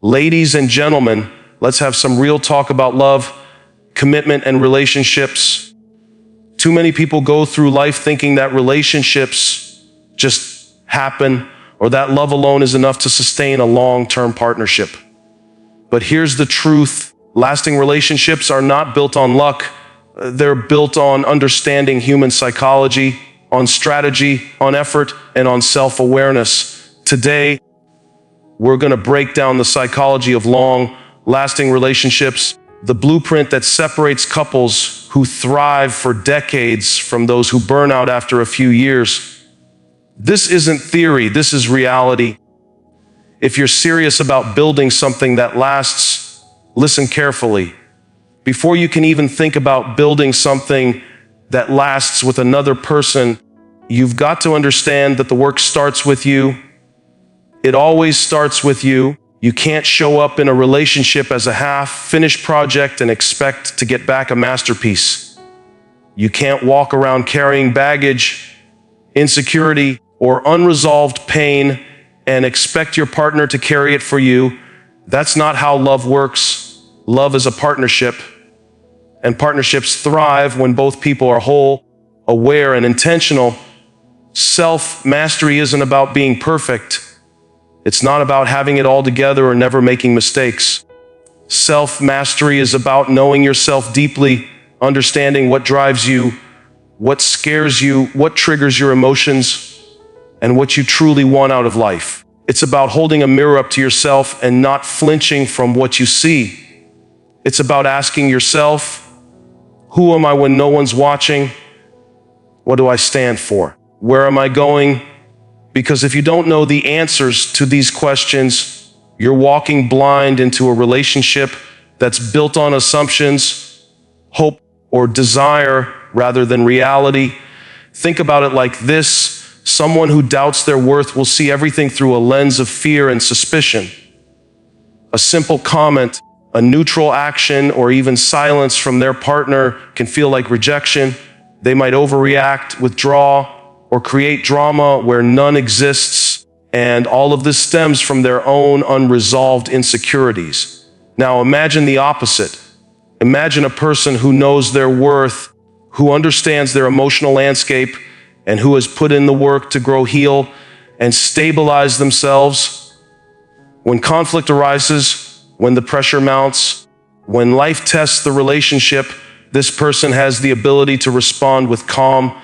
Ladies and gentlemen, let's have some real talk about love, commitment, and relationships. Too many people go through life thinking that relationships just happen or that love alone is enough to sustain a long-term partnership. But here's the truth. Lasting relationships are not built on luck. They're built on understanding human psychology, on strategy, on effort, and on self-awareness. Today, we're going to break down the psychology of long-lasting relationships, the blueprint that separates couples who thrive for decades from those who burn out after a few years. This isn't theory, this is reality. If you're serious about building something that lasts, listen carefully. Before you can even think about building something that lasts with another person, you've got to understand that the work starts with you. It always starts with you. You can't show up in a relationship as a half-finished project and expect to get back a masterpiece. You can't walk around carrying baggage, insecurity, or unresolved pain and expect your partner to carry it for you. That's not how love works. Love is a partnership, and partnerships thrive when both people are whole, aware, and intentional. Self-mastery isn't about being perfect. It's not about having it all together or never making mistakes. Self-mastery is about knowing yourself deeply, understanding what drives you, what scares you, what triggers your emotions, and what you truly want out of life. It's about holding a mirror up to yourself and not flinching from what you see. It's about asking yourself, who am I when no one's watching? What do I stand for? Where am I going? Because if you don't know the answers to these questions, you're walking blind into a relationship that's built on assumptions, hope, or desire rather than reality. Think about it like this. Someone who doubts their worth will see everything through a lens of fear and suspicion. A simple comment, a neutral action, or even silence from their partner can feel like rejection. They might overreact, withdraw, or create drama where none exists, and all of this stems from their own unresolved insecurities. Now imagine the opposite. Imagine a person who knows their worth, who understands their emotional landscape, and who has put in the work to grow, heal, and stabilize themselves. When conflict arises, when the pressure mounts, when life tests the relationship, this person has the ability to respond with calm,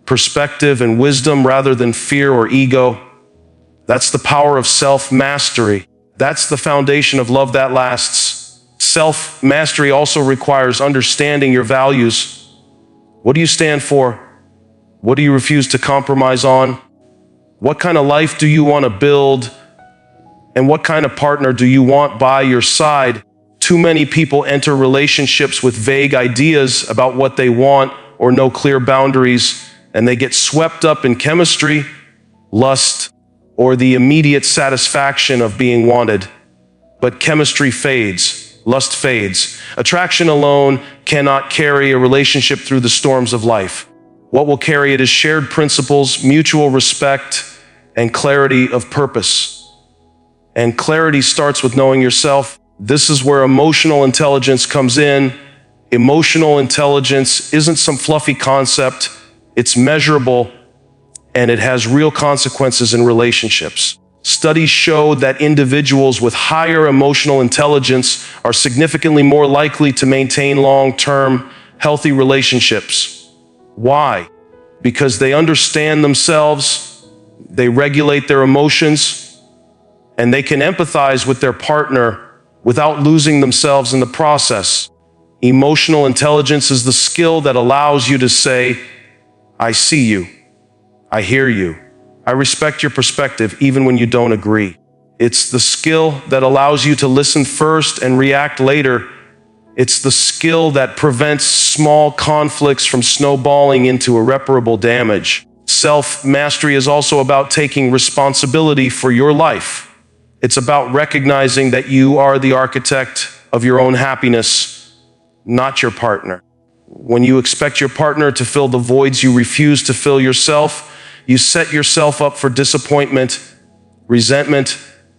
perspective, and wisdom rather than fear or ego. That's the power of self-mastery. That's the foundation of love that lasts. Self-mastery also requires understanding your values. What do you stand for? What do you refuse to compromise on? What kind of life do you want to build? And what kind of partner do you want by your side? Too many people enter relationships with vague ideas about what they want or no clear boundaries, and they get swept up in chemistry, lust, or the immediate satisfaction of being wanted. But chemistry fades, lust fades. Attraction alone cannot carry a relationship through the storms of life. What will carry it is shared principles, mutual respect, and clarity of purpose. And clarity starts with knowing yourself. This is where emotional intelligence comes in. Emotional intelligence isn't some fluffy concept. It's measurable, and it has real consequences in relationships. Studies show that individuals with higher emotional intelligence are significantly more likely to maintain long-term, healthy relationships. Why? Because they understand themselves, they regulate their emotions, and they can empathize with their partner without losing themselves in the process. Emotional intelligence is the skill that allows you to say, I see you, I hear you, I respect your perspective even when you don't agree. It's the skill that allows you to listen first and react later. It's the skill that prevents small conflicts from snowballing into irreparable damage. Self-mastery is also about taking responsibility for your life. It's about recognizing that you are the architect of your own happiness, not your partner. When you expect your partner to fill the voids you refuse to fill yourself, you set yourself up for disappointment, resentment,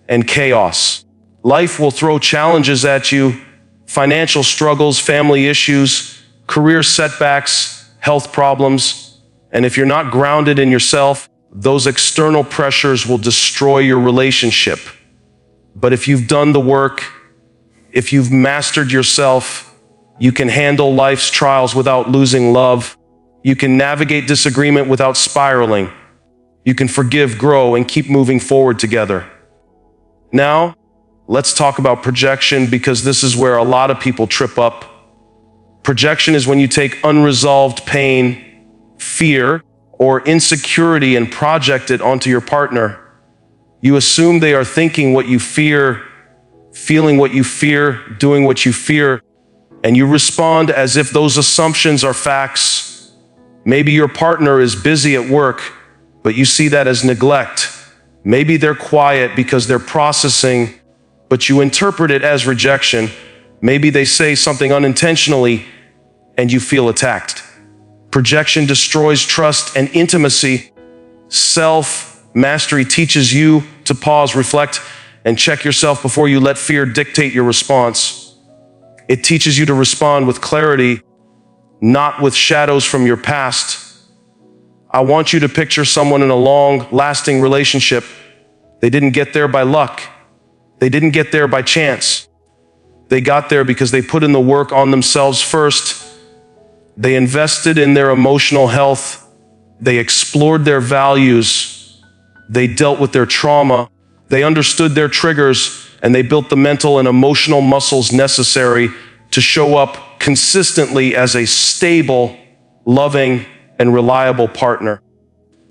and chaos. Life will throw challenges at you, financial struggles, family issues, career setbacks, health problems. And if you're not grounded in yourself, those external pressures will destroy your relationship. But if you've done the work, if you've mastered yourself, you can handle life's trials without losing love. You can navigate disagreement without spiraling. You can forgive, grow, and keep moving forward together. Now, let's talk about projection, because this is where a lot of people trip up. Projection is when you take unresolved pain, fear, or insecurity and project it onto your partner. You assume they are thinking what you fear, feeling what you fear, doing what you fear, and you respond as if those assumptions are facts. Maybe your partner is busy at work, but you see that as neglect. Maybe they're quiet because they're processing, but you interpret it as rejection. Maybe they say something unintentionally, and you feel attacked. Projection destroys trust and intimacy. Self-mastery teaches you to pause, reflect, and check yourself before you let fear dictate your response. It teaches you to respond with clarity, not with shadows from your past. I want you to picture someone in a long, lasting relationship. They didn't get there by luck. They didn't get there by chance. They got there because they put in the work on themselves first. They invested in their emotional health. They explored their values. They dealt with their trauma. They understood their triggers, and they built the mental and emotional muscles necessary to show up consistently as a stable, loving, and reliable partner.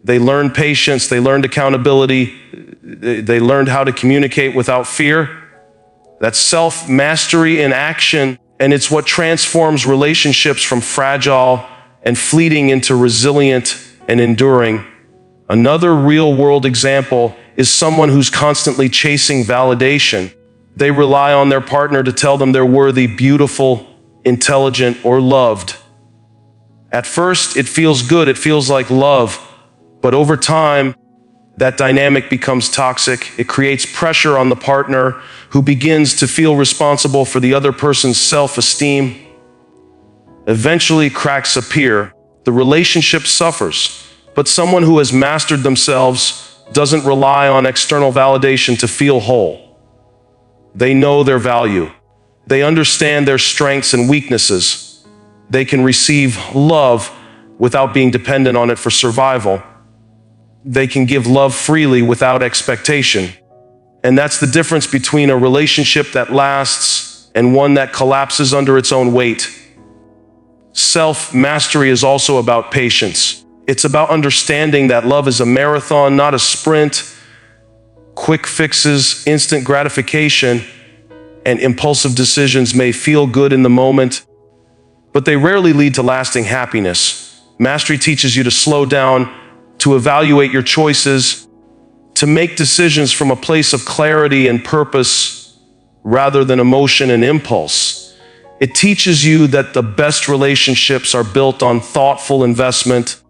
They learned patience. They learned accountability. They learned how to communicate without fear. That's self-mastery in action. And it's what transforms relationships from fragile and fleeting into resilient and enduring. Another real-world example is someone who's constantly chasing validation. They rely on their partner to tell them they're worthy, beautiful, intelligent, or loved. At first, it feels good, it feels like love, but over time, that dynamic becomes toxic. It creates pressure on the partner, who begins to feel responsible for the other person's self-esteem. Eventually, cracks appear. The relationship suffers, but someone who has mastered themselves doesn't rely on external validation to feel whole. They know their value. They understand their strengths and weaknesses. They can receive love without being dependent on it for survival. They can give love freely without expectation. And that's the difference between a relationship that lasts and one that collapses under its own weight. Self-mastery is also about patience. It's about understanding that love is a marathon, not a sprint. Quick fixes, instant gratification, and impulsive decisions may feel good in the moment, but they rarely lead to lasting happiness. Mastery teaches you to slow down, to evaluate your choices, to make decisions from a place of clarity and purpose rather than emotion and impulse. It teaches you that the best relationships are built on thoughtful investment,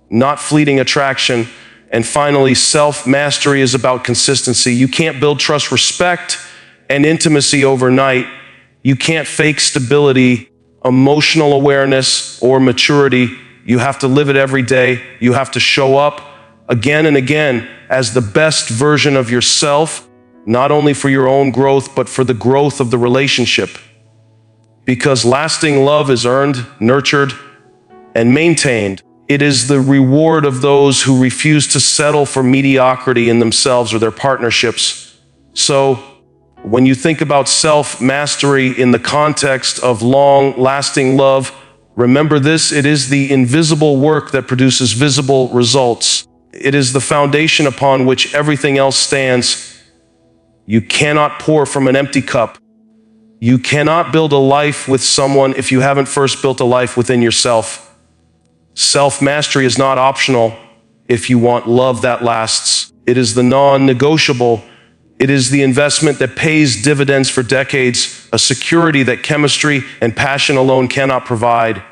not fleeting attraction. And finally, self-mastery is about consistency. You can't build trust, respect, and intimacy overnight. You can't fake stability, emotional awareness, or maturity. You have to live it every day. You have to show up again and again as the best version of yourself, not only for your own growth, but for the growth of the relationship. Because lasting love is earned, nurtured, and maintained. It is the reward of those who refuse to settle for mediocrity in themselves or their partnerships. So, when you think about self-mastery in the context of long-lasting love, remember this: it is the invisible work that produces visible results. It is the foundation upon which everything else stands. You cannot pour from an empty cup. You cannot build a life with someone if you haven't first built a life within yourself. Self-mastery is not optional if you want love that lasts. It is the non-negotiable. It is the investment that pays dividends for decades, a security that chemistry and passion alone cannot provide.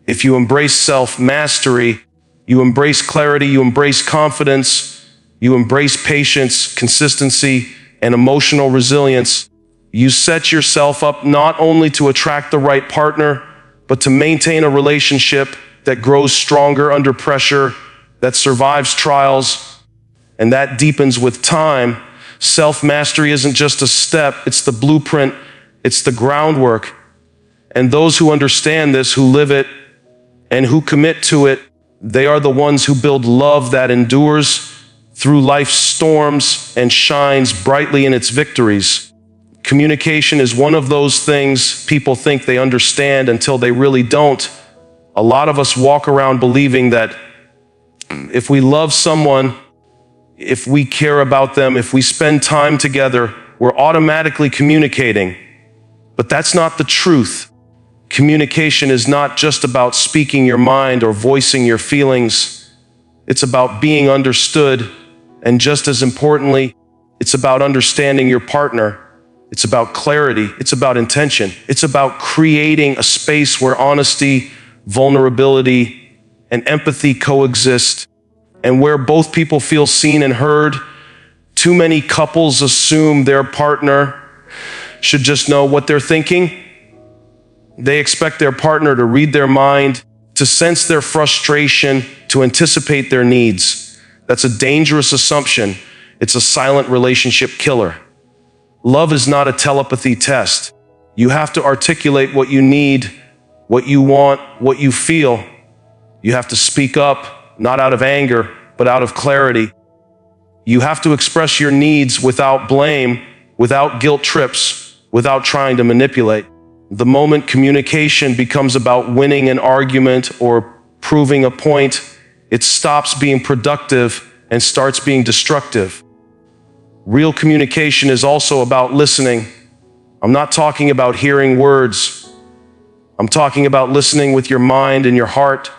If you embrace self-mastery, you embrace clarity, you embrace confidence, you embrace patience, consistency, and emotional resilience. You set yourself up not only to attract the right partner, but to maintain a relationship that grows stronger under pressure, that survives trials, and that deepens with time. Self-mastery isn't just a step, it's the blueprint, it's the groundwork. And those who understand this, who live it, and who commit to it, they are the ones who build love that endures through life's storms and shines brightly in its victories. Communication is one of those things people think they understand until they really don't. A lot of us walk around believing that if we love someone, if we care about them, if we spend time together, we're automatically communicating. But that's not the truth. Communication is not just about speaking your mind or voicing your feelings. It's about being understood, and just as importantly, it's about understanding your partner. It's about clarity. It's about intention. It's about creating a space where honesty, vulnerability, and empathy coexist, and where both people feel seen and heard. Too many couples assume their partner should just know what they're thinking. They expect their partner to read their mind, to sense their frustration, to anticipate their needs. That's a dangerous assumption. It's a silent relationship killer. Love is not a telepathy test. You have to articulate what you need, what you want, what you feel. You have to speak up, not out of anger, but out of clarity. You have to express your needs without blame, without guilt trips, without trying to manipulate. The moment communication becomes about winning an argument or proving a point, it stops being productive and starts being destructive. Real communication is also about listening. I'm not talking about hearing words. I'm talking about listening with your mind and your heart,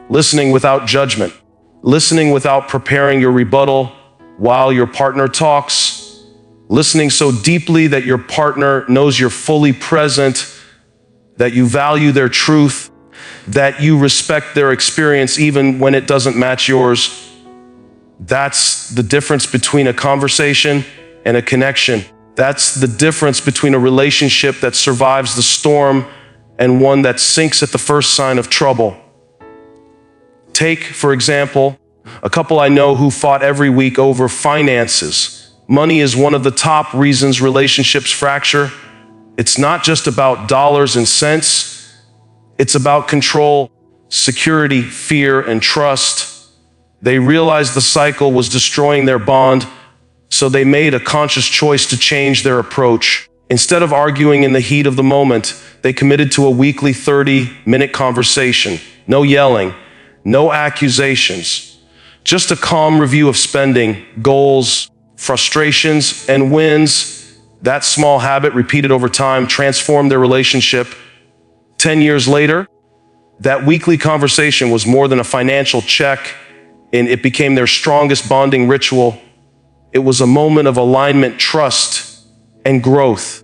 listening without judgment, listening without preparing your rebuttal while your partner talks, listening so deeply that your partner knows you're fully present, that you value their truth, that you respect their experience even when it doesn't match yours. That's the difference between a conversation and a connection. That's the difference between a relationship that survives the storm and one that sinks at the first sign of trouble. Take, for example, a couple I know who fought every week over finances. Money is one of the top reasons relationships fracture. It's not just about dollars and cents. It's about control, security, fear, and trust. They realized the cycle was destroying their bond, so they made a conscious choice to change their approach. Instead of arguing in the heat of the moment, they committed to a weekly 30-minute conversation. No yelling, no accusations, just a calm review of spending, goals, frustrations, and wins. That small habit, repeated over time, transformed their relationship. 10 years later, that weekly conversation was more than a financial check, and it became their strongest bonding ritual. It was a moment of alignment, trust, and growth.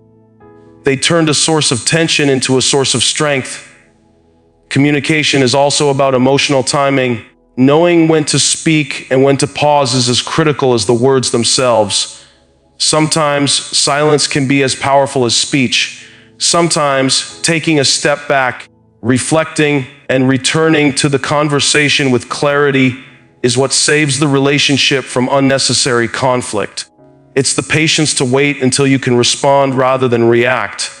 They turned a source of tension into a source of strength. Communication is also about emotional timing. Knowing when to speak and when to pause is as critical as the words themselves. Sometimes silence can be as powerful as speech. Sometimes taking a step back, reflecting, and returning to the conversation with clarity is what saves the relationship from unnecessary conflict. It's the patience to wait until you can respond rather than react.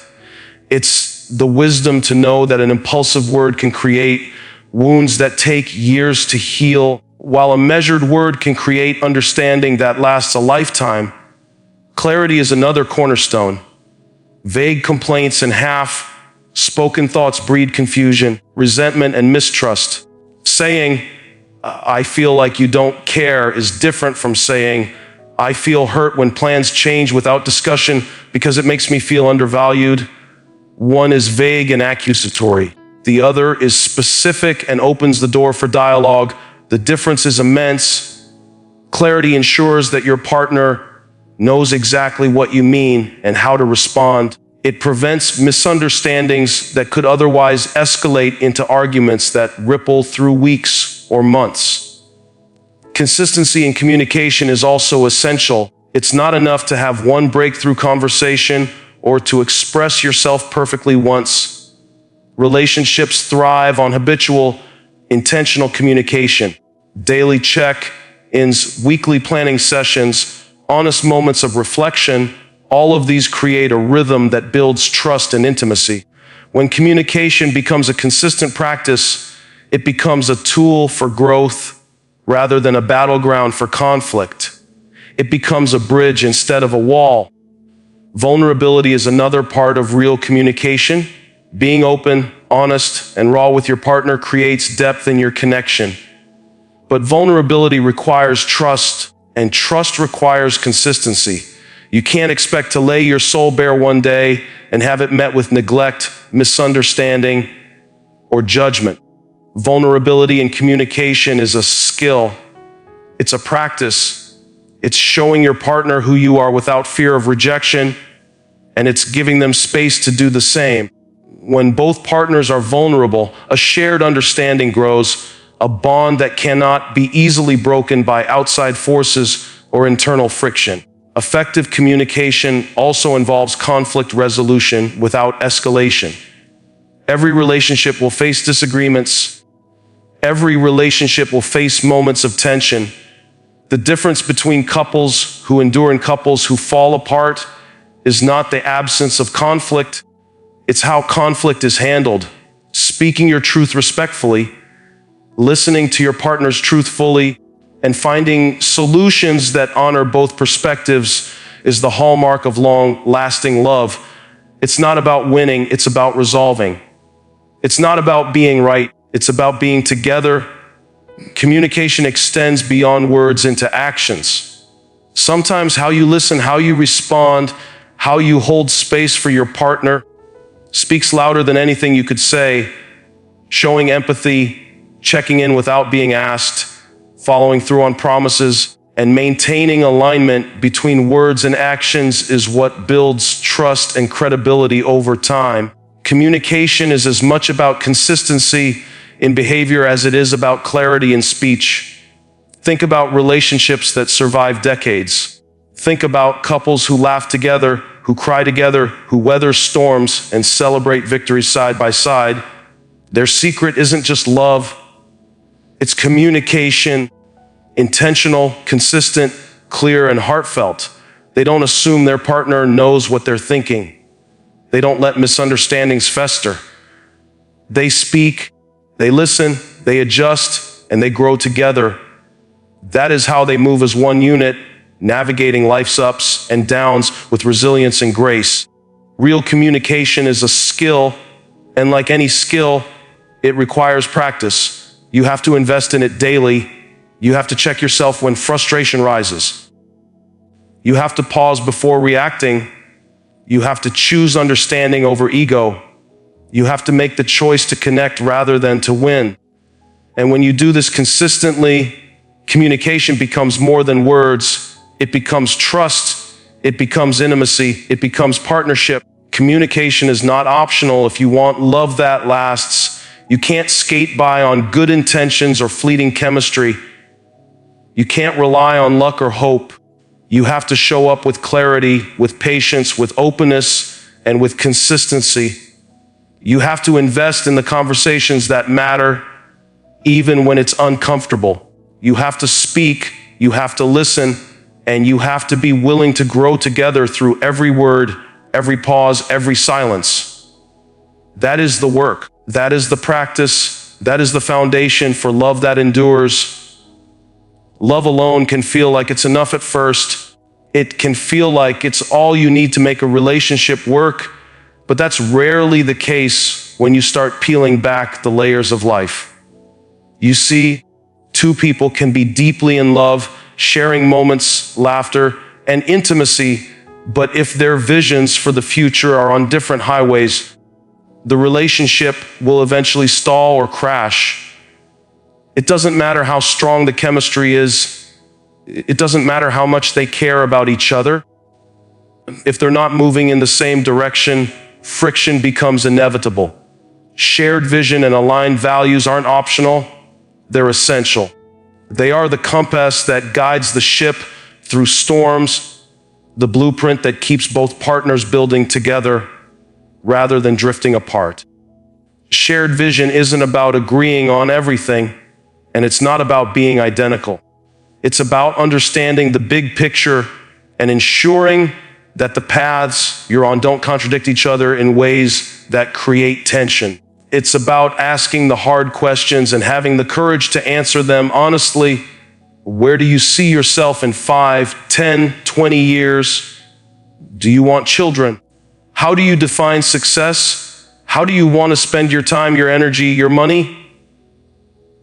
It's the wisdom to know that an impulsive word can create wounds that take years to heal, while a measured word can create understanding that lasts a lifetime. Clarity is another cornerstone. Vague complaints and half-spoken thoughts breed confusion, resentment, and mistrust. Saying, "I feel like you don't care," is different from saying, "I feel hurt when plans change without discussion because it makes me feel undervalued." One is vague and accusatory. The other is specific and opens the door for dialogue. The difference is immense. Clarity ensures that your partner knows exactly what you mean and how to respond. It prevents misunderstandings that could otherwise escalate into arguments that ripple through weeks or months. Consistency in communication is also essential. It's not enough to have one breakthrough conversation or to express yourself perfectly once. Relationships thrive on habitual, intentional communication. Daily check-ins, weekly planning sessions, honest moments of reflection, all of these create a rhythm that builds trust and intimacy. When communication becomes a consistent practice, it becomes a tool for growth rather than a battleground for conflict. It becomes a bridge instead of a wall. Vulnerability is another part of real communication. Being open, honest, and raw with your partner creates depth in your connection. But vulnerability requires trust, and trust requires consistency. You can't expect to lay your soul bare one day and have it met with neglect, misunderstanding, or judgment. Vulnerability in communication is a skill. It's a practice. It's showing your partner who you are without fear of rejection, and it's giving them space to do the same. When both partners are vulnerable, a shared understanding grows, a bond that cannot be easily broken by outside forces or internal friction. Effective communication also involves conflict resolution without escalation. Every relationship will face disagreements. Every relationship will face moments of tension. The difference between couples who endure and couples who fall apart is not the absence of conflict, it's how conflict is handled. Speaking your truth respectfully, listening to your partner's truth fully, and finding solutions that honor both perspectives is the hallmark of long-lasting love. It's not about winning, it's about resolving. It's not about being right, it's about being together. Communication extends beyond words into actions. Sometimes how you listen, how you respond, how you hold space for your partner speaks louder than anything you could say. Showing empathy, checking in without being asked, following through on promises, and maintaining alignment between words and actions is what builds trust and credibility over time. Communication is as much about consistency in behavior as it is about clarity in speech. Think about relationships that survive decades. Think about couples who laugh together, who cry together, who weather storms and celebrate victories side by side. Their secret isn't just love, it's communication, intentional, consistent, clear, and heartfelt. They don't assume their partner knows what they're thinking. They don't let misunderstandings fester. They speak, they listen, they adjust, and they grow together. That is how they move as one unit, navigating life's ups and downs with resilience and grace. Real communication is a skill, and like any skill, it requires practice. You have to invest in it daily. You have to check yourself when frustration rises. You have to pause before reacting. You have to choose understanding over ego. You have to make the choice to connect rather than to win. And when you do this consistently, communication becomes more than words. It becomes trust. It becomes intimacy. It becomes partnership. Communication is not optional if you want love that lasts. You can't skate by on good intentions or fleeting chemistry. You can't rely on luck or hope. You have to show up with clarity, with patience, with openness, and with consistency. You have to invest in the conversations that matter, even when it's uncomfortable. You have to speak, you have to listen, and you have to be willing to grow together through every word, every pause, every silence. That is the work. That is the practice. That is the foundation for love that endures. Love alone can feel like it's enough at first. It can feel like it's all you need to make a relationship work, but that's rarely the case when you start peeling back the layers of life. You see, two people can be deeply in love, sharing moments, laughter, and intimacy, but if their visions for the future are on different highways, the relationship will eventually stall or crash. It doesn't matter how strong the chemistry is. It doesn't matter how much they care about each other. If they're not moving in the same direction, friction becomes inevitable. Shared vision and aligned values aren't optional, they're essential. They are the compass that guides the ship through storms the blueprint that keeps both partners building together rather than drifting apart. Shared vision isn't about agreeing on everything, and it's not about being identical. It's about understanding the big picture and ensuring that the paths you're on don't contradict each other in ways that create tension. It's about asking the hard questions and having the courage to answer them honestly. Where do you see yourself in 5, 10, 20 years? Do you want children? How do you define success? How do you want to spend your time, your energy, your money?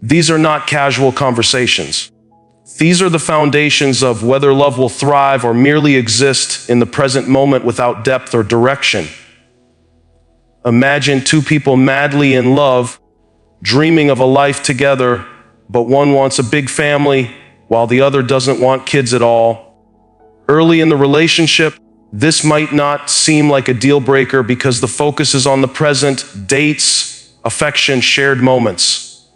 These are not casual conversations. These are the foundations of whether love will thrive or merely exist in the present moment without depth or direction. Imagine two people madly in love, dreaming of a life together, but one wants a big family while the other doesn't want kids at all. Early in the relationship, this might not seem like a deal breaker because the focus is on the present, dates, affection, shared moments.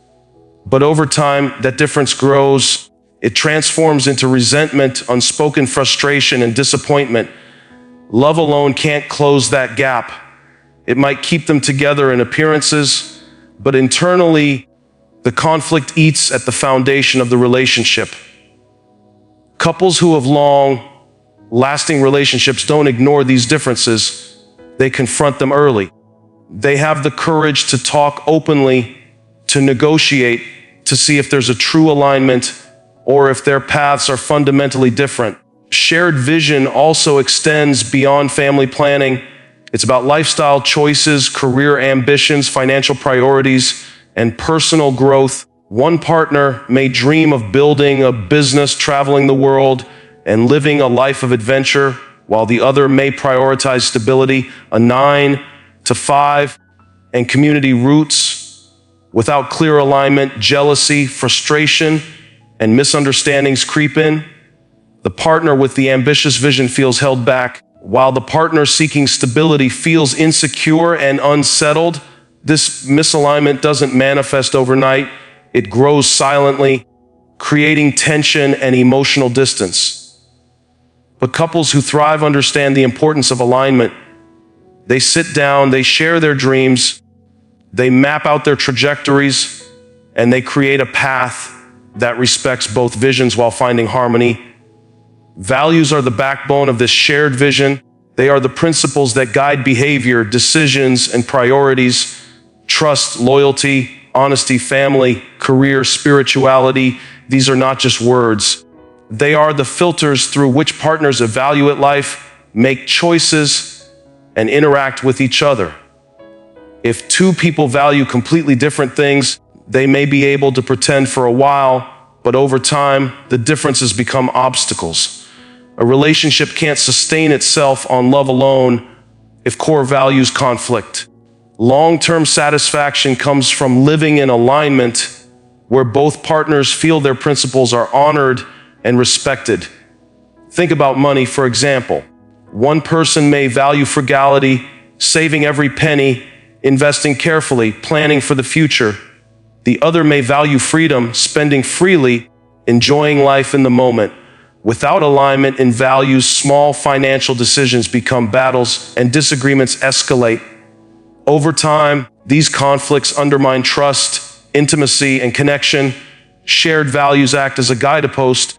But over time, that difference grows. It transforms into resentment, unspoken frustration, and disappointment. Love alone can't close that gap. It might keep them together in appearances, but internally, the conflict eats at the foundation of the relationship. Couples who have long, lasting relationships don't ignore these differences. They confront them early. They have the courage to talk openly, to negotiate, to see if there's a true alignment or if their paths are fundamentally different. Shared vision also extends beyond family planning. It's about lifestyle choices, career ambitions, financial priorities, and personal growth. One partner may dream of building a business, traveling the world, and living a life of adventure, while the other may prioritize stability, a 9 to 5, and community roots. Without clear alignment, jealousy, frustration, and misunderstandings creep in. The partner with the ambitious vision feels held back, while the partner seeking stability feels insecure and unsettled. This misalignment doesn't manifest overnight. It grows silently, creating tension and emotional distance. But couples who thrive understand the importance of alignment. They sit down, they share their dreams, they map out their trajectories, and they create a path that respects both visions while finding harmony. Values are the backbone of this shared vision. They are the principles that guide behavior, decisions, and priorities. Trust, loyalty, honesty, family, career, spirituality. These are not just words. They are the filters through which partners evaluate life, make choices, and interact with each other. If two people value completely different things, they may be able to pretend for a while, but over time, the differences become obstacles. A relationship can't sustain itself on love alone if core values conflict. Long-term satisfaction comes from living in alignment where both partners feel their principles are honored and respected. Think about money, for example. One person may value frugality, saving every penny, investing carefully, planning for the future. The other may value freedom, spending freely, enjoying life in the moment. Without alignment in values, small financial decisions become battles and disagreements escalate. Over time, these conflicts undermine trust, intimacy, and connection. Shared values act as a guidepost.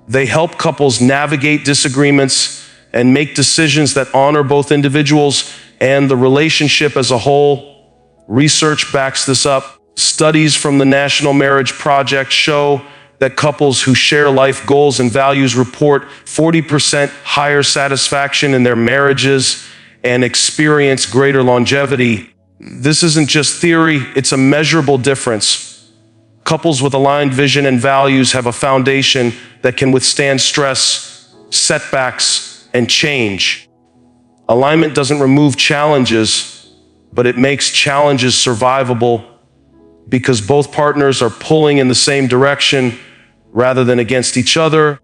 They help couples navigate disagreements and make decisions that honor both individuals and the relationship as a whole. Research backs this up. Studies from the National Marriage Project show that couples who share life goals and values report 40% higher satisfaction in their marriages and experience greater longevity. This isn't just theory, it's a measurable difference. Couples with aligned vision and values have a foundation that can withstand stress, setbacks, and change. Alignment doesn't remove challenges, but it makes challenges survivable because both partners are pulling in the same direction rather than against each other.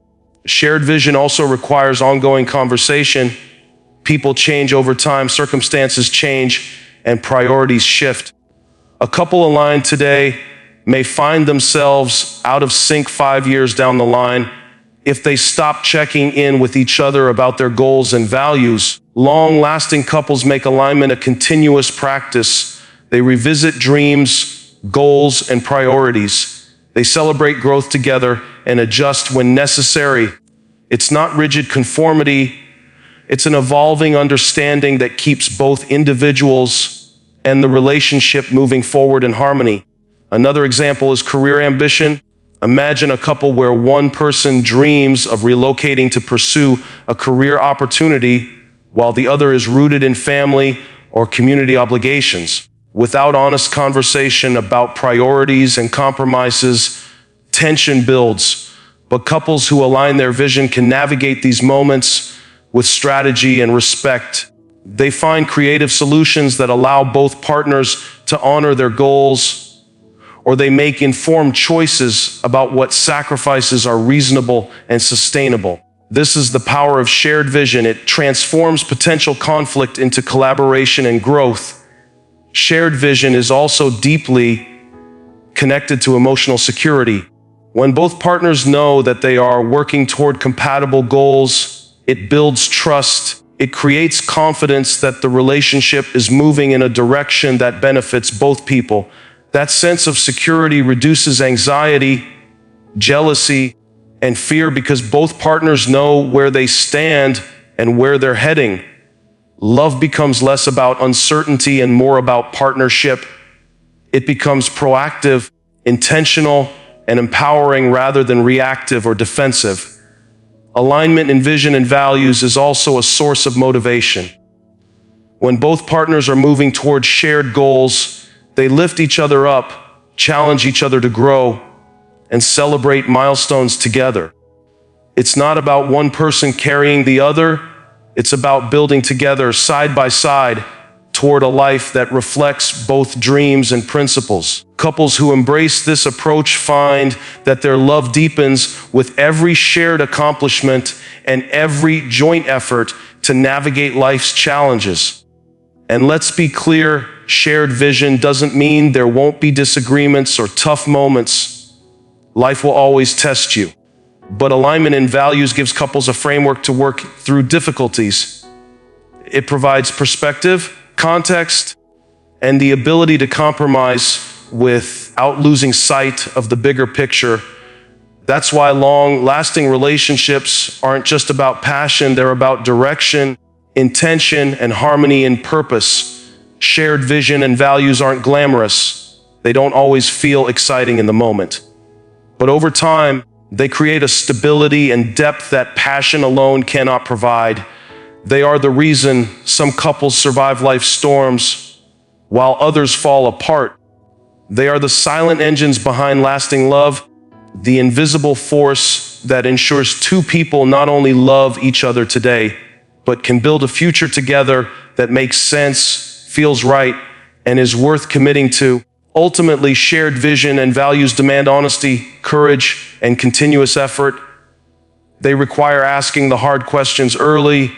Shared vision also requires ongoing conversation. People change over time, circumstances change, and priorities shift. A couple aligned today may find themselves out of sync 5 years down the line. If they stop checking in with each other about their goals and values, long-lasting couples make alignment a continuous practice. They revisit dreams, goals, and priorities. They celebrate growth together and adjust when necessary. It's not rigid conformity. It's an evolving understanding that keeps both individuals and the relationship moving forward in harmony. Another example is career ambition. Imagine a couple where one person dreams of relocating to pursue a career opportunity while the other is rooted in family or community obligations. Without honest conversation about priorities and compromises, tension builds. But couples who align their vision can navigate these moments with strategy and respect. They find creative solutions that allow both partners to honor their goals, or they make informed choices about what sacrifices are reasonable and sustainable. This is the power of shared vision. It transforms potential conflict into collaboration and growth. Shared vision is also deeply connected to emotional security. When both partners know that they are working toward compatible goals, it builds trust. It creates confidence that the relationship is moving in a direction that benefits both people. That sense of security reduces anxiety, jealousy, and fear because both partners know where they stand and where they're heading. Love becomes less about uncertainty and more about partnership. It becomes proactive, intentional, and empowering rather than reactive or defensive. Alignment in vision and values is also a source of motivation. When both partners are moving towards shared goals, they lift each other up, challenge each other to grow, and celebrate milestones together. It's not about one person carrying the other. It's about building together side by side toward a life that reflects both dreams and principles. Couples who embrace this approach find that their love deepens with every shared accomplishment and every joint effort to navigate life's challenges. And let's be clear, shared vision doesn't mean there won't be disagreements or tough moments. Life will always test you. But alignment in values gives couples a framework to work through difficulties. It provides perspective, context, and the ability to compromise without losing sight of the bigger picture. That's why long-lasting relationships aren't just about passion, they're about direction, intention, and harmony in purpose. Shared vision and values aren't glamorous. They don't always feel exciting in the moment. But over time, they create a stability and depth that passion alone cannot provide. They are the reason some couples survive life's storms while others fall apart. They are the silent engines behind lasting love, the invisible force that ensures two people not only love each other today, but can build a future together that makes sense, feels right, and is worth committing to. Ultimately, shared vision and values demand honesty, courage, and continuous effort. They require asking the hard questions early,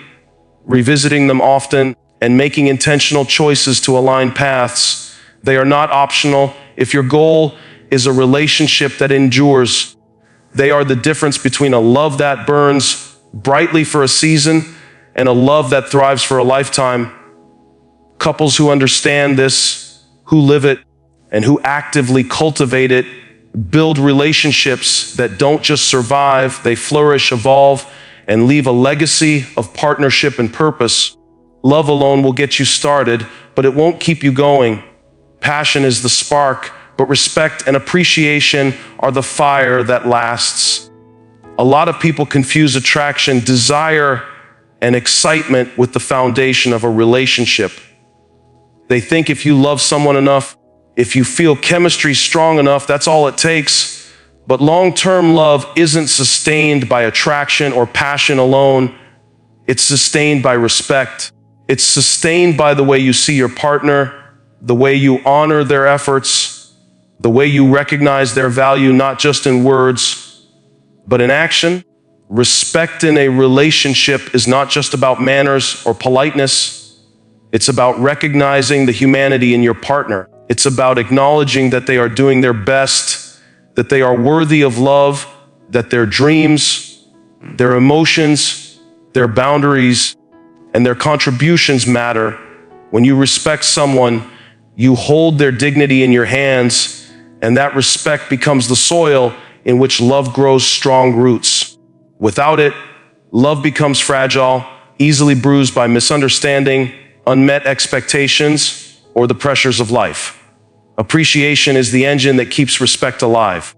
revisiting them often, and making intentional choices to align paths. They are not optional. If your goal is a relationship that endures, they are the difference between a love that burns brightly for a season and a love that thrives for a lifetime. Couples who understand this, who live it, and who actively cultivate it, build relationships that don't just survive, they flourish, evolve, and leave a legacy of partnership and purpose. Love alone will get you started, but it won't keep you going. Passion is the spark, but respect and appreciation are the fire that lasts. A lot of people confuse attraction, desire, and excitement with the foundation of a relationship. They think if you love someone enough, if you feel chemistry strong enough, that's all it takes. But long-term love isn't sustained by attraction or passion alone. It's sustained by respect. It's sustained by the way you see your partner, the way you honor their efforts, the way you recognize their value, not just in words, but in action. Respect in a relationship is not just about manners or politeness. It's about recognizing the humanity in your partner. It's about acknowledging that they are doing their best, that they are worthy of love, that their dreams Their emotions, their boundaries, and their contributions matter. When you respect someone, you hold their dignity in your hands, and that respect becomes the soil in which love grows strong roots. Without it, love becomes fragile, easily bruised by misunderstanding, unmet expectations, or the pressures of life. Appreciation is the engine that keeps respect alive.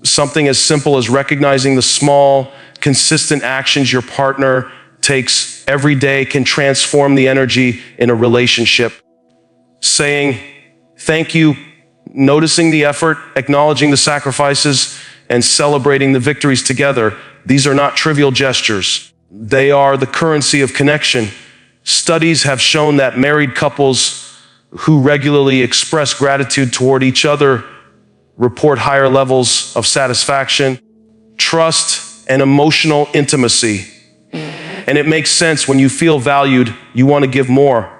Something as simple as recognizing the small, consistent actions your partner takes every day can transform the energy in a relationship. Saying thank you, noticing the effort, acknowledging the sacrifices, and celebrating the victories together, these are not trivial gestures. They are the currency of connection. Studies have shown that married couples who regularly express gratitude toward each other report higher levels of satisfaction, trust, and emotional intimacy. And it makes sense. When you feel valued, you want to give more.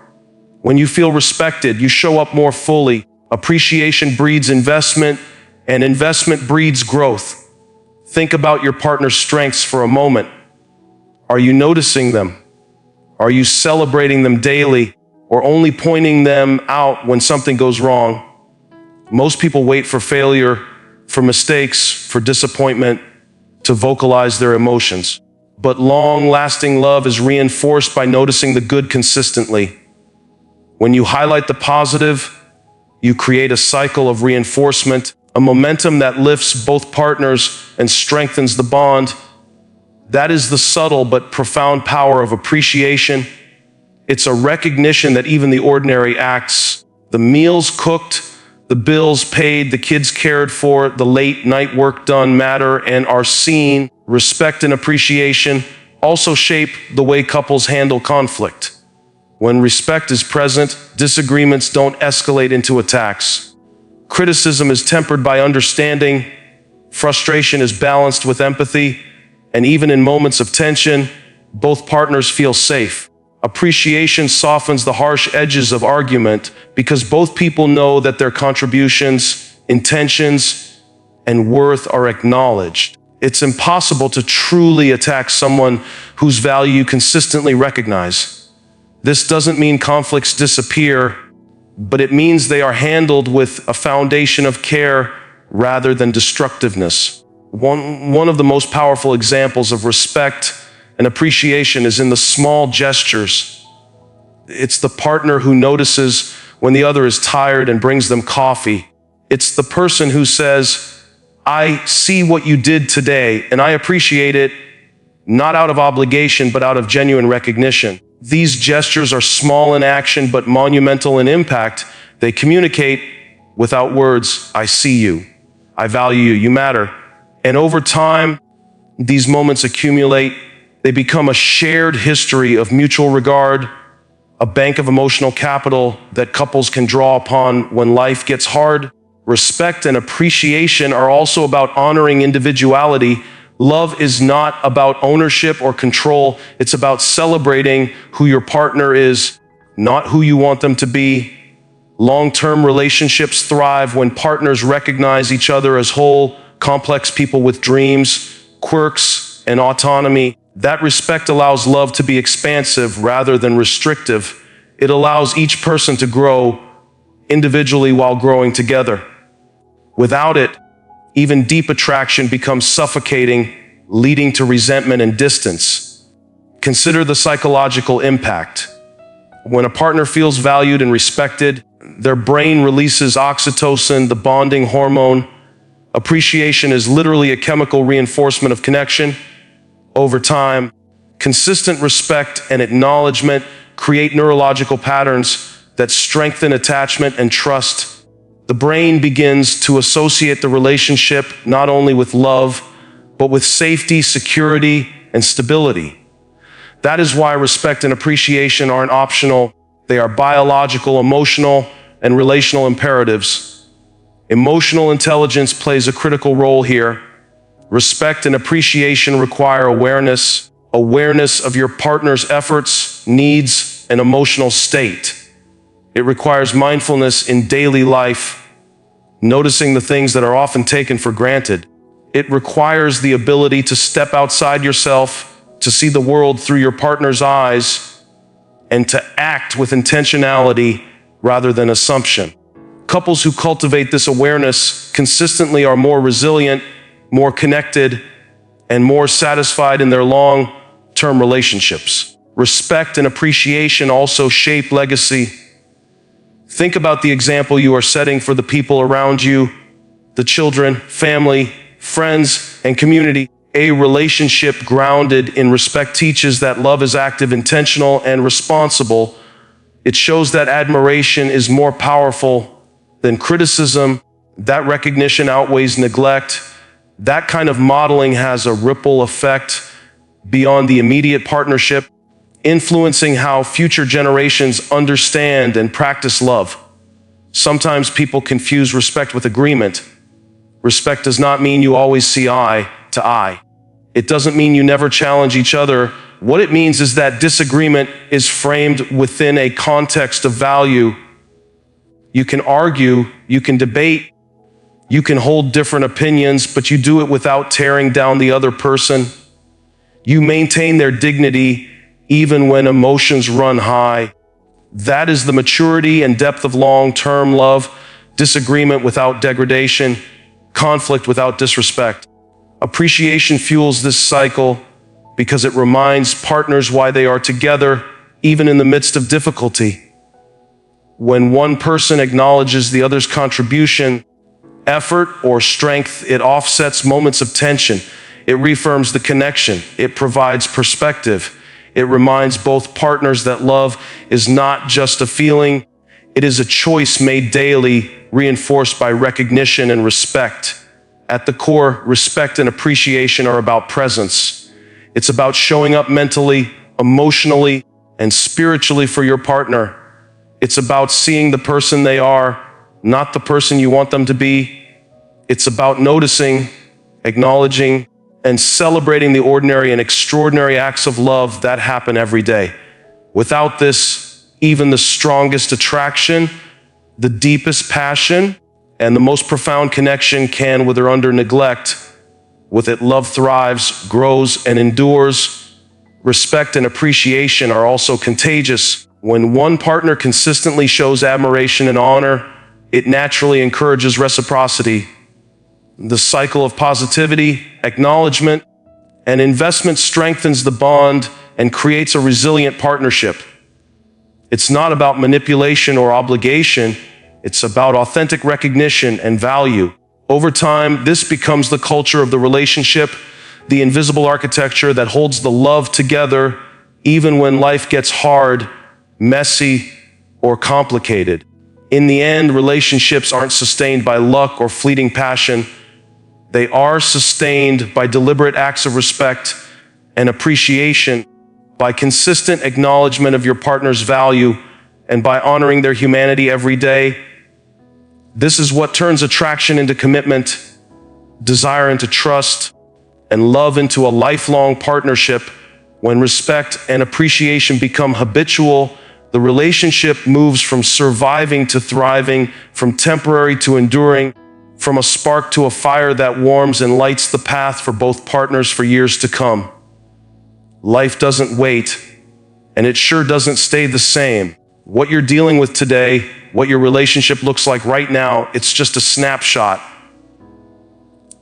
When you feel respected, you show up more fully. Appreciation breeds investment, and investment breeds growth. Think about your partner's strengths for a moment. Are you noticing them? Are you celebrating them daily, or only pointing them out when something goes wrong? Most people wait for failure, for mistakes, for disappointment to vocalize their emotions. But long-lasting love is reinforced by noticing the good consistently. When you highlight the positive, you create a cycle of reinforcement, a momentum that lifts both partners and strengthens the bond. That is the subtle but profound power of appreciation. It's a recognition that even the ordinary acts, the meals cooked, the bills paid, the kids cared for, the late night work done matter and are seen. Respect and appreciation also shape the way couples handle conflict. When respect is present, disagreements don't escalate into attacks. Criticism is tempered by understanding, frustration is balanced with empathy, and even in moments of tension, both partners feel safe. Appreciation softens the harsh edges of argument because both people know that their contributions, intentions, and worth are acknowledged. It's impossible to truly attack someone whose value you consistently recognize. This doesn't mean conflicts disappear, but it means they are handled with a foundation of care rather than destructiveness. One of the most powerful examples of respect and appreciation is in the small gestures. It's the partner who notices when the other is tired and brings them coffee. It's the person who says, "I see what you did today, and I appreciate it," not out of obligation, but out of genuine recognition. These gestures are small in action, but monumental in impact. They communicate without words, "I see you, I value you, you matter." And over time, these moments accumulate. They become a shared history of mutual regard, a bank of emotional capital that couples can draw upon when life gets hard. Respect and appreciation are also about honoring individuality. Love is not about ownership or control. It's about celebrating who your partner is, not who you want them to be. Long-term relationships thrive when partners recognize each other as whole, complex people with dreams, quirks, and autonomy. That respect allows love to be expansive rather than restrictive. It allows each person to grow individually while growing together. Without it, even deep attraction becomes suffocating, leading to resentment and distance. Consider the psychological impact. When a partner feels valued and respected, their brain releases oxytocin, the bonding hormone. Appreciation is literally a chemical reinforcement of connection. Over time, consistent respect and acknowledgement create neurological patterns that strengthen attachment and trust. The brain begins to associate the relationship not only with love, but with safety, security, and stability. That is why respect and appreciation aren't optional. They are biological, emotional, and relational imperatives. Emotional intelligence plays a critical role here. Respect and appreciation require awareness of your partner's efforts, needs, and emotional state. It requires mindfulness in daily life, noticing the things that are often taken for granted. It requires the ability to step outside yourself, to see the world through your partner's eyes, and to act with intentionality rather than assumption. Couples who cultivate this awareness consistently are more resilient, more connected, and more satisfied in their long-term relationships. Respect and appreciation also shape legacy. Think about the example you are setting for the people around you, the children, family, friends, and community. A relationship grounded in respect teaches that love is active, intentional, and responsible. It shows that admiration is more powerful than criticism. That recognition outweighs neglect. That kind of modeling has a ripple effect beyond the immediate partnership, influencing how future generations understand and practice love. Sometimes people confuse respect with agreement. Respect does not mean you always see eye to eye. It doesn't mean you never challenge each other. What it means is that disagreement is framed within a context of value. You can argue, you can debate, you can hold different opinions, but you do it without tearing down the other person. You maintain their dignity even when emotions run high. That is the maturity and depth of long-term love. Disagreement without degradation, conflict without disrespect. Appreciation fuels this cycle because it reminds partners why they are together, even in the midst of difficulty. When one person acknowledges the other's contribution, effort, or strength, it offsets moments of tension. It reaffirms the connection. It provides perspective. It reminds both partners that love is not just a feeling, it is a choice made daily, reinforced by recognition and respect. At the core, respect and appreciation are about presence. It's about showing up mentally, emotionally, and spiritually for your partner. It's about seeing the person they are, not the person you want them to be. It's about noticing, acknowledging, and celebrating the ordinary and extraordinary acts of love that happen every day. Without this, even the strongest attraction, the deepest passion, and the most profound connection can wither under neglect. With it, love thrives, grows, and endures. Respect and appreciation are also contagious. When one partner consistently shows admiration and honor, it naturally encourages reciprocity. The cycle of positivity, acknowledgement, and investment strengthens the bond and creates a resilient partnership. It's not about manipulation or obligation. It's about authentic recognition and value. Over time, this becomes the culture of the relationship, the invisible architecture that holds the love together even when life gets hard, messy, or complicated. In the end, relationships aren't sustained by luck or fleeting passion. They are sustained by deliberate acts of respect and appreciation, by consistent acknowledgement of your partner's value, and by honoring their humanity every day. This is what turns attraction into commitment, desire into trust, and love into a lifelong partnership. When respect and appreciation become habitual, the relationship moves from surviving to thriving, from temporary to enduring, from a spark to a fire that warms and lights the path for both partners for years to come. Life doesn't wait, and it sure doesn't stay the same. What you're dealing with today, what your relationship looks like right now, it's just a snapshot.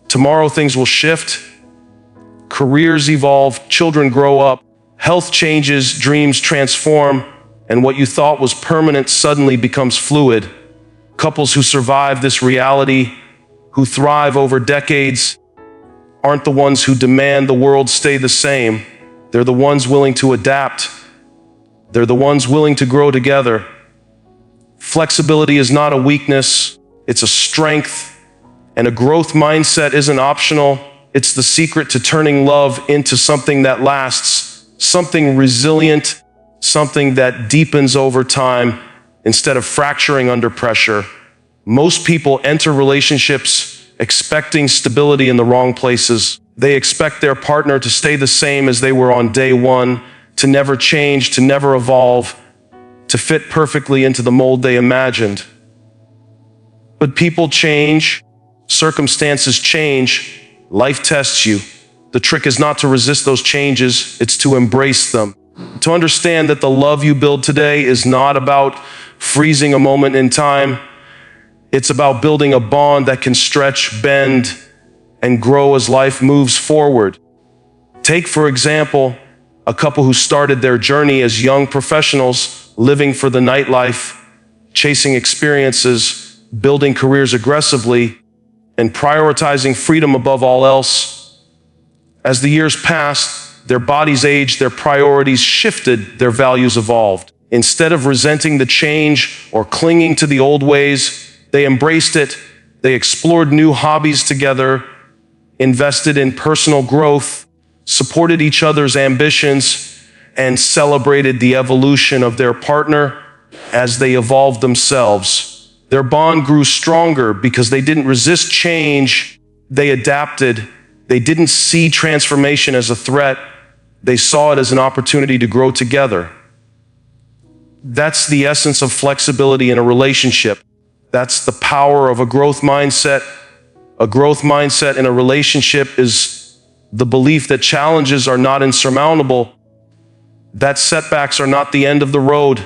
Tomorrow things will shift, careers evolve, children grow up, health changes, dreams transform, and what you thought was permanent suddenly becomes fluid. Couples who survive this reality, who thrive over decades, aren't the ones who demand the world stay the same. They're the ones willing to adapt. They're the ones willing to grow together. Flexibility is not a weakness, it's a strength, and a growth mindset isn't optional. It's the secret to turning love into something that lasts, something resilient, something that deepens over time instead of fracturing under pressure. Most people enter relationships expecting stability in the wrong places. They expect their partner to stay the same as they were on day one, to never change, to never evolve, to fit perfectly into the mold they imagined. But people change, circumstances change, Life tests you. The trick is not to resist those changes, it's to embrace them. To understand that the love you build today is not about freezing a moment in time. It's about building a bond that can stretch, bend, and grow as life moves forward. Take, for example, a couple who started their journey as young professionals, living for the nightlife, chasing experiences, building careers aggressively, and prioritizing freedom above all else. As the years passed, their bodies aged, their priorities shifted, their values evolved. Instead of resenting the change or clinging to the old ways, they embraced it. They explored new hobbies together, invested in personal growth, supported each other's ambitions, and celebrated the evolution of their partner as they evolved themselves. Their bond grew stronger because they didn't resist change, they adapted. They didn't see transformation as a threat, they saw it as an opportunity to grow together. That's the essence of flexibility in a relationship. That's the power of a growth mindset. A growth mindset in a relationship is the belief that challenges are not insurmountable, that setbacks are not the end of the road,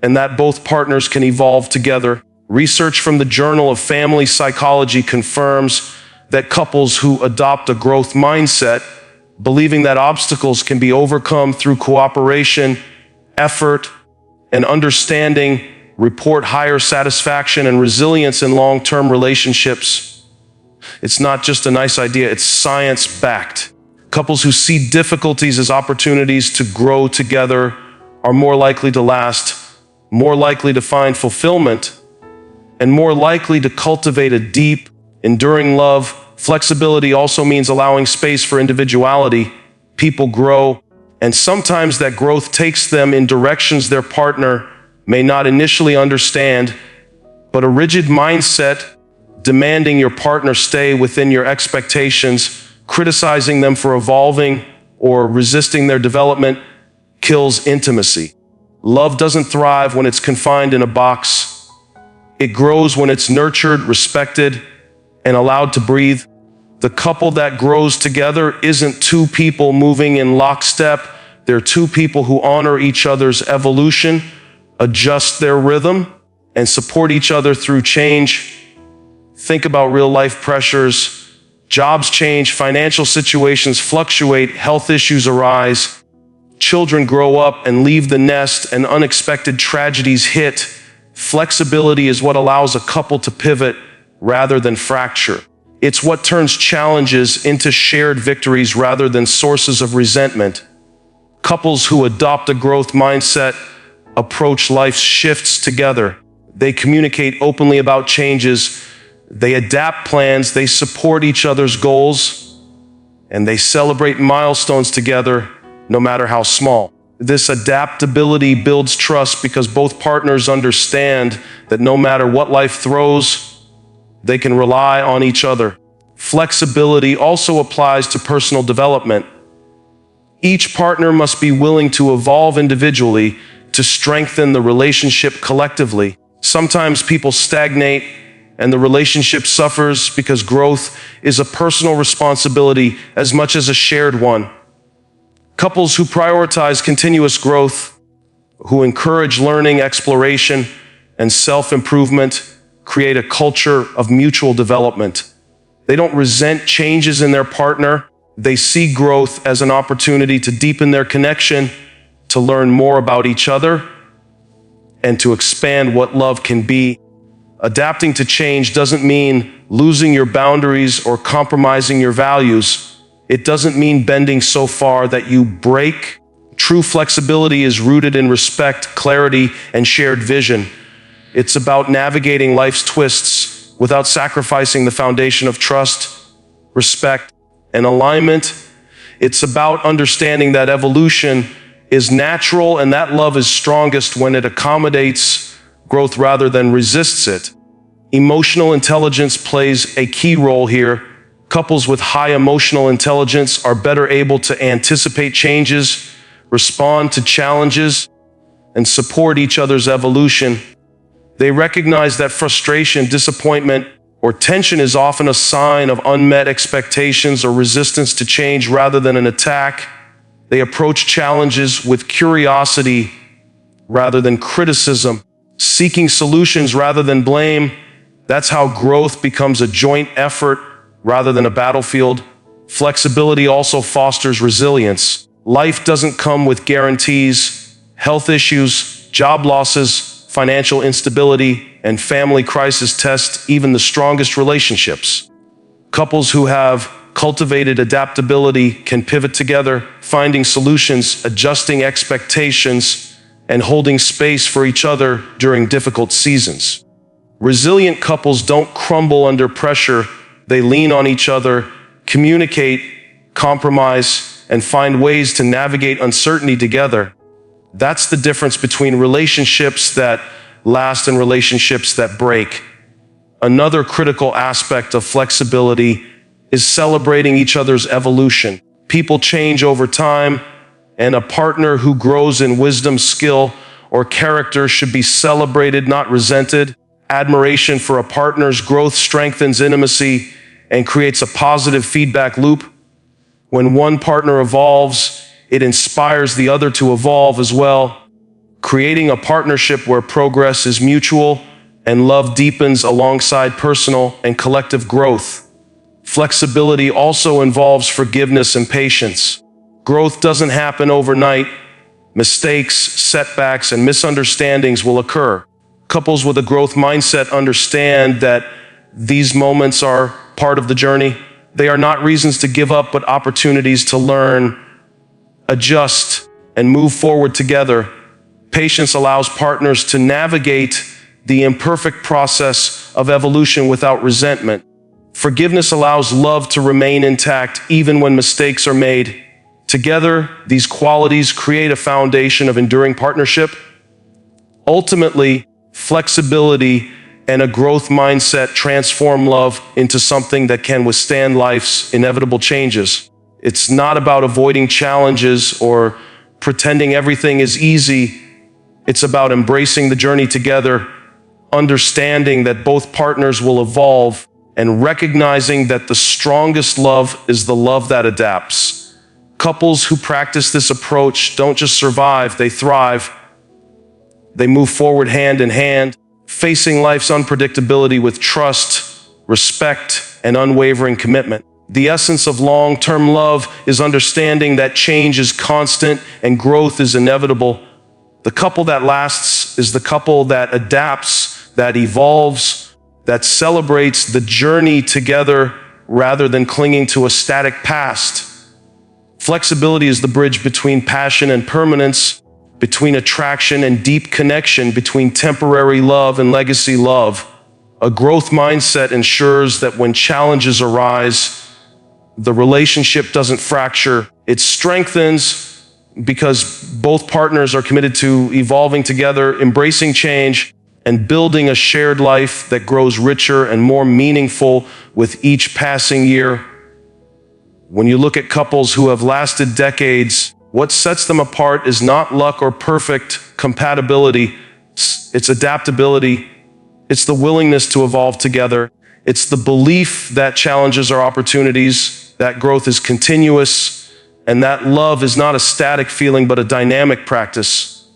and that both partners can evolve together. Research from the Journal of Family Psychology confirms that couples who adopt a growth mindset, believing that obstacles can be overcome through cooperation, effort, and understanding, report higher satisfaction and resilience in long-term relationships. It's not just a nice idea, it's science-backed. Couples who see difficulties as opportunities to grow together are more likely to last, more likely to find fulfillment, and more likely to cultivate a deep, enduring love. Flexibility also means allowing space for individuality. People grow, and sometimes that growth takes them in directions their partner may not initially understand, but a rigid mindset, demanding your partner stay within your expectations, criticizing them for evolving, or resisting their development, kills intimacy. Love doesn't thrive when it's confined in a box. It grows when it's nurtured, respected, and allowed to breathe. The couple that grows together isn't two people moving in lockstep. They're two people who honor each other's evolution, adjust their rhythm, and support each other through change. Think about real-life pressures. Jobs change, financial situations fluctuate, health issues arise. Children grow up and leave the nest, and unexpected tragedies hit. Flexibility is what allows a couple to pivot rather than fracture. It's what turns challenges into shared victories rather than sources of resentment. Couples who adopt a growth mindset approach life's shifts together. They communicate openly about changes, they adapt plans, they support each other's goals, and they celebrate milestones together, no matter how small. This adaptability builds trust because both partners understand that no matter what life throws, they can rely on each other. Flexibility also applies to personal development. Each partner must be willing to evolve individually to strengthen the relationship collectively. Sometimes people stagnate and the relationship suffers because growth is a personal responsibility as much as a shared one. Couples who prioritize continuous growth, who encourage learning, exploration, and self-improvement, create a culture of mutual development. They don't resent changes in their partner. They see growth as an opportunity to deepen their connection, to learn more about each other, and to expand what love can be. Adapting to change doesn't mean losing your boundaries or compromising your values. It doesn't mean bending so far that you break. True flexibility is rooted in respect, clarity, and shared vision. It's about navigating life's twists without sacrificing the foundation of trust, respect, and alignment. It's about understanding that evolution is natural and that love is strongest when it accommodates growth rather than resists it. Emotional intelligence plays a key role here. Couples with high emotional intelligence are better able to anticipate changes, respond to challenges, and support each other's evolution. They recognize that frustration, disappointment, or tension is often a sign of unmet expectations or resistance to change rather than an attack. They approach challenges with curiosity rather than criticism, seeking solutions rather than blame. That's how growth becomes a joint effort rather than a battlefield. Flexibility also fosters resilience. Life doesn't come with guarantees. Health issues, job losses, financial instability, and family crisis test even the strongest relationships. Couples who have cultivated adaptability can pivot together, finding solutions, adjusting expectations, and holding space for each other during difficult seasons. Resilient couples don't crumble under pressure. They lean on each other, communicate, compromise, and find ways to navigate uncertainty together. That's the difference between relationships that last and relationships that break. Another critical aspect of flexibility is celebrating each other's evolution. People change over time, and a partner who grows in wisdom, skill, or character should be celebrated, not resented. Admiration for a partner's growth strengthens intimacy and creates a positive feedback loop. When one partner evolves, it inspires the other to evolve as well, creating a partnership where progress is mutual and love deepens alongside personal and collective growth. Flexibility also involves forgiveness and patience. Growth doesn't happen overnight. Mistakes, setbacks, and misunderstandings will occur. Couples with a growth mindset understand that these moments are part of the journey. They are not reasons to give up, but opportunities to learn, adjust, and move forward together. Patience allows partners to navigate the imperfect process of evolution without resentment. Forgiveness allows love to remain intact even when mistakes are made. Together, these qualities create a foundation of enduring partnership. Ultimately, flexibility and a growth mindset transform love into something that can withstand life's inevitable changes. It's not about avoiding challenges or pretending everything is easy. It's about embracing the journey together, understanding that both partners will evolve, and recognizing that the strongest love is the love that adapts. Couples who practice this approach don't just survive, they thrive. They move forward hand in hand, facing life's unpredictability with trust, respect, and unwavering commitment. The essence of long-term love is understanding that change is constant and growth is inevitable. The couple that lasts is the couple that adapts, that evolves, that celebrates the journey together rather than clinging to a static past. Flexibility is the bridge between passion and permanence, between attraction and deep connection, between temporary love and legacy love. A growth mindset ensures that when challenges arise, the relationship doesn't fracture, it strengthens because both partners are committed to evolving together, embracing change, and building a shared life that grows richer and more meaningful with each passing year. When you look at couples who have lasted decades, what sets them apart is not luck or perfect compatibility. It's adaptability. It's the willingness to evolve together. It's the belief that challenges are opportunities, that growth is continuous, and that love is not a static feeling but a dynamic practice.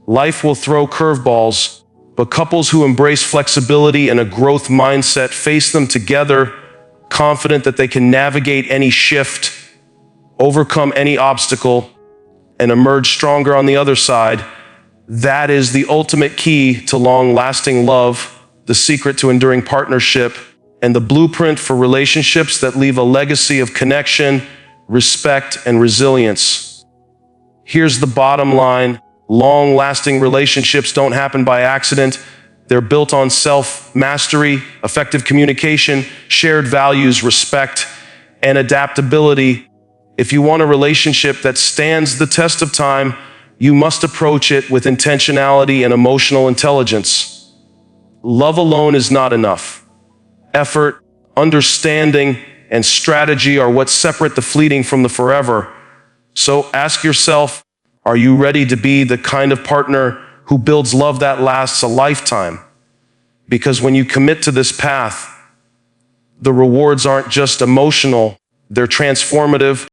Life will throw curveballs, but couples who embrace flexibility and a growth mindset face them together, confident that they can navigate any shift, overcome any obstacle, and emerge stronger on the other side. That is the ultimate key to long-lasting love, the secret to enduring partnership, and the blueprint for relationships that leave a legacy of connection, respect, and resilience. Here's the bottom line. Long-lasting relationships don't happen by accident. They're built on self-mastery, effective communication, shared values, respect, and adaptability. If you want a relationship that stands the test of time, you must approach it with intentionality and emotional intelligence. Love alone is not enough. Effort, understanding, and strategy are what separate the fleeting from the forever. So ask yourself, are you ready to be the kind of partner who builds love that lasts a lifetime? Because when you commit to this path, The rewards aren't just emotional, they're transformative.